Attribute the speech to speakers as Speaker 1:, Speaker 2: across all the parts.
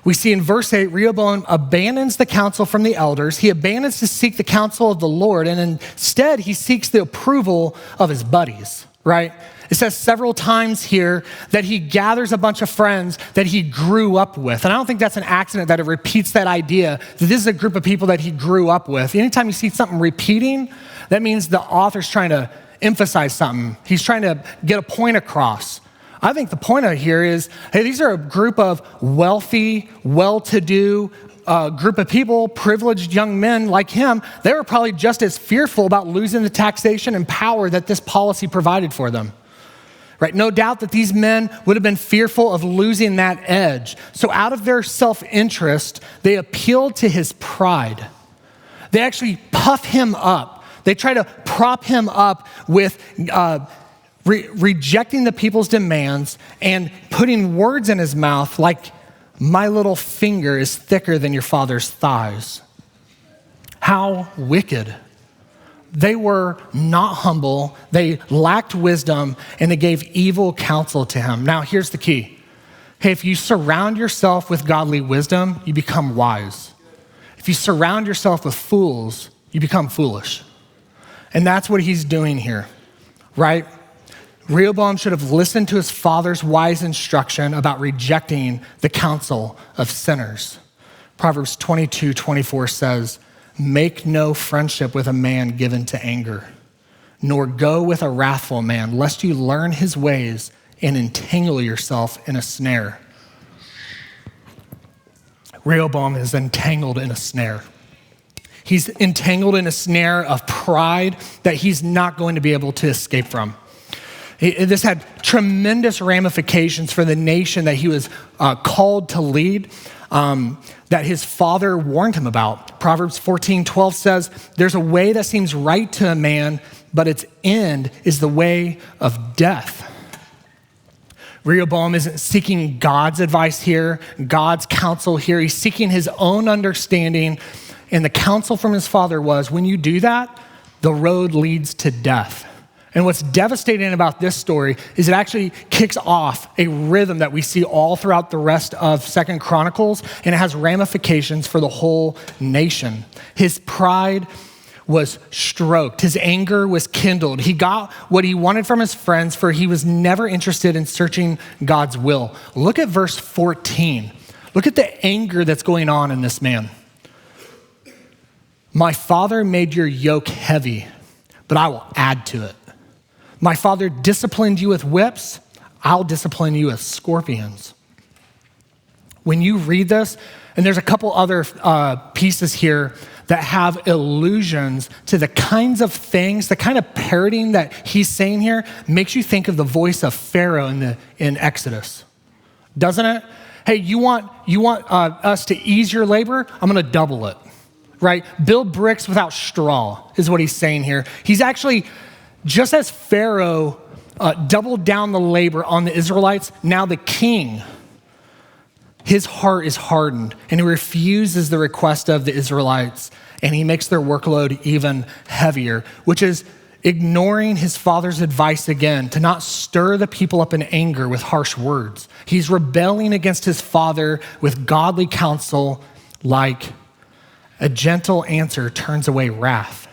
Speaker 1: We see in verse 8, Rehoboam abandons the counsel from the elders. He abandons to seek the counsel of the Lord, and instead he seeks the approval of his buddies, right? It says several times here that he gathers a bunch of friends that he grew up with. And I don't think that's an accident that it repeats that idea that this is a group of people that he grew up with. Anytime you see something repeating, that means the author's trying to emphasize something. He's trying to get a point across. I think the point of here is, hey, these are a group of wealthy, well-to-do group of people, privileged young men like him. They were probably just as fearful about losing the taxation and power that this policy provided for them. Right? No doubt that these men would have been fearful of losing that edge. So out of their self-interest, they appealed to his pride. They actually puff him up. They try to prop him up with rejecting the people's demands and putting words in his mouth like, my little finger is thicker than your father's thighs. How wicked. They were not humble, they lacked wisdom, and they gave evil counsel to him. Now, here's the key. Hey, if you surround yourself with godly wisdom, you become wise. If you surround yourself with fools, you become foolish. And that's what he's doing here, right? Rehoboam should have listened to his father's wise instruction about rejecting the counsel of sinners. Proverbs 22:24 says, make no friendship with a man given to anger, nor go with a wrathful man, lest you learn his ways and entangle yourself in a snare. Rehoboam is entangled in a snare. He's entangled in a snare of pride that he's not going to be able to escape from. This had tremendous ramifications for the nation that he was called to lead, that his father warned him about. Proverbs 14:12 says, there's a way that seems right to a man, but its end is the way of death. Rehoboam isn't seeking God's advice here, God's counsel here. He's seeking his own understanding. And the counsel from his father was, when you do that, the road leads to death. And what's devastating about this story is it actually kicks off a rhythm that we see all throughout the rest of 2 Chronicles, and it has ramifications for the whole nation. His pride was stroked. His anger was kindled. He got what he wanted from his friends, for he was never interested in searching God's will. Look at verse 14. Look at the anger that's going on in this man. My father made your yoke heavy, but I will add to it. My father disciplined you with whips, I'll discipline you with scorpions. When you read this, and there's a couple other pieces here that have allusions to the kinds of things, the kind of parroting that he's saying here makes you think of the voice of Pharaoh in Exodus, doesn't it? Hey, you want us to ease your labor? I'm gonna double it, right? Build bricks without straw is what he's saying here. He's actually, just as Pharaoh doubled down the labor on the Israelites, now the king, his heart is hardened and he refuses the request of the Israelites, and he makes their workload even heavier, which is ignoring his father's advice again to not stir the people up in anger with harsh words. He's rebelling against his father with godly counsel, like a gentle answer turns away wrath,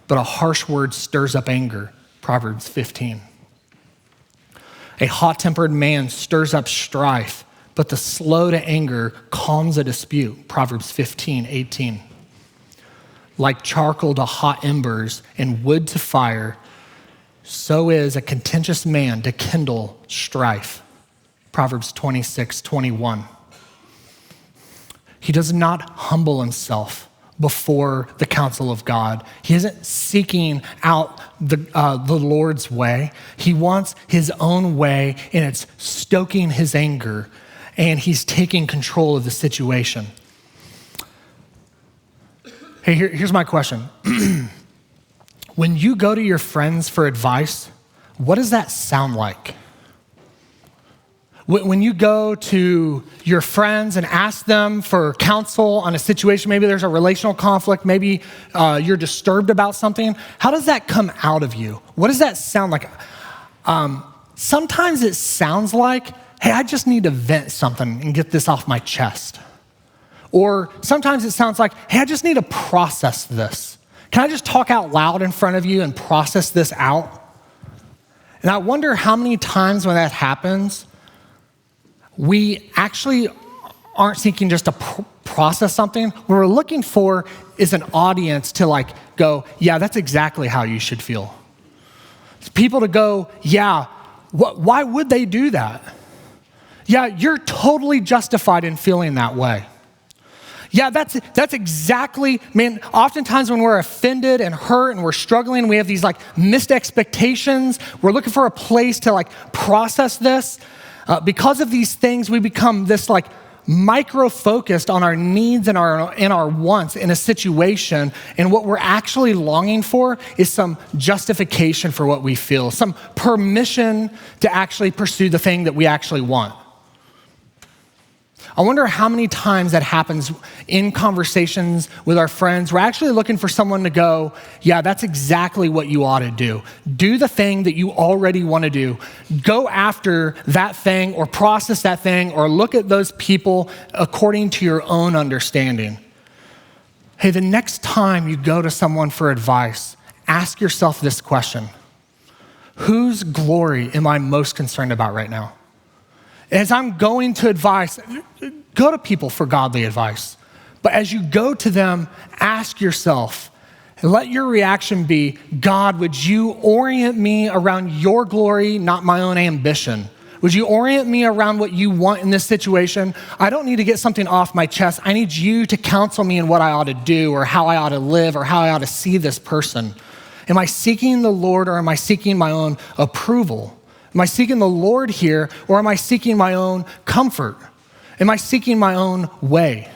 Speaker 1: but a harsh word stirs up anger, Proverbs 15. A hot-tempered man stirs up strife, but the slow to anger calms a dispute, Proverbs 15:18. Like charcoal to hot embers and wood to fire, so is a contentious man to kindle strife, Proverbs 26:21. He does not humble himself before the counsel of God. He isn't seeking out the Lord's way. He wants his own way, and it's stoking his anger, and he's taking control of the situation. Hey, here's my question. When you go to your friends for advice, what does that sound like? When you go to your friends and ask them for counsel on a situation, maybe there's a relational conflict, maybe you're disturbed about something, how does that come out of you? What does that sound like? Sometimes it sounds like, hey, I just need to vent something and get this off my chest. Or sometimes it sounds like, hey, I just need to process this. Can I just talk out loud in front of you and process this out? And I wonder how many times when that happens, we actually aren't seeking just to process something. What we're looking for is an audience to go, yeah, that's exactly how you should feel. People to go, yeah, why would they do that? Yeah, you're totally justified in feeling that way. Yeah, that's exactly, man, oftentimes when we're offended and hurt and we're struggling, we have these missed expectations. We're looking for a place to process this. Because of these things, we become this micro-focused on our needs and our wants in a situation. And what we're actually longing for is some justification for what we feel, some permission to actually pursue the thing that we actually want. I wonder how many times that happens in conversations with our friends. We're actually looking for someone to go, yeah, that's exactly what you ought to do. Do the thing that you already want to do. Go after that thing or process that thing or look at those people according to your own understanding. Hey, the next time you go to someone for advice, ask yourself this question. Whose glory am I most concerned about right now? As I'm going to advice, go to people for godly advice. But as you go to them, ask yourself, and let your reaction be, God, would you orient me around your glory, not my own ambition? Would you orient me around what you want in this situation? I don't need to get something off my chest. I need you to counsel me in what I ought to do or how I ought to live or how I ought to see this person. Am I seeking the Lord or am I seeking my own approval? Am I seeking the Lord here, or am I seeking my own comfort? Am I seeking my own way?